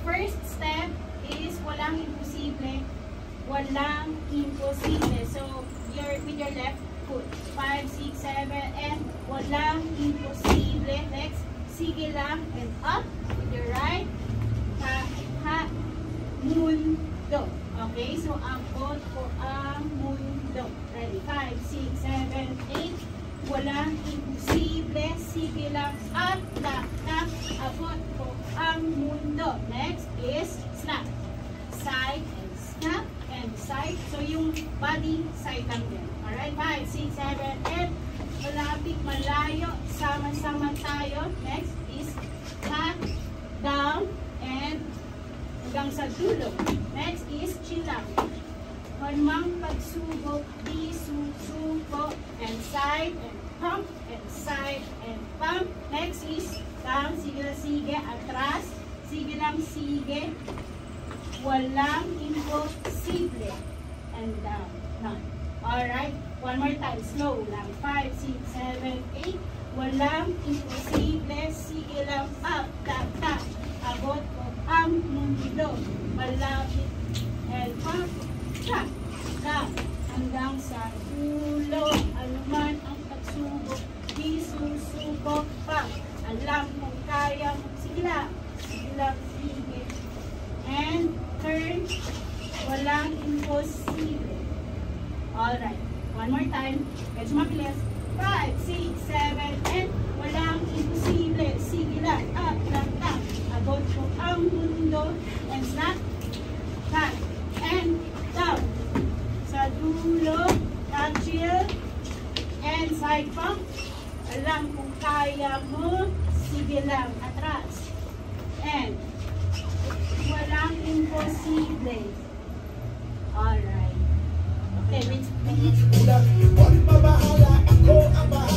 first step is walang imposible. Walang imposible. So, with your left foot. 5, 6, 7, and walang imposible. Next, sige lang, and up. With your right. Mundo. Okay, so abot ko ang mundo. Ready? 5, 6, 7, 8. Walang imposible. Sige lang, up, tap, tap. Abot ko ang mundo. Next is snap. Side and snap and side. So yung body side lang din. Alright, 5, 6, 7, 8. Malapit, malayo. Sama-sama tayo. Next is up, down, and hanggang sa dulo. Next is chill lang. Hormang pagsubok, di susuko, and side, and pump, and side, and pump. Next is down, sige lang, sige, atras, sige lang, sige. Walang imposible. And down, none. Alright, one more time, slow lang. 5, 6, 7, 8. Walang imposible, sige lang, up, tap, tap. Abot ko ang mundo. Malapit, and pump, tap, tap. Hanggang sa dulo. Ano man ang pagsubok, di susuko pa. Alam kung kaya mo. Sige lang, sige. And turn. Walang imposible. Alright, one more time. Medyo mabilis. 5, 6, 7, and walang imposible. Sige lang, up, tap, tap. Abot ko ang mundo. And snap, tap, and down. Sa dulo, tap, chill, and side pump. Alam kung kaya mo. Sige lang, atras. And walang imposible. Alright. Okay, wait. Huwag mabahala, ako ang bahala.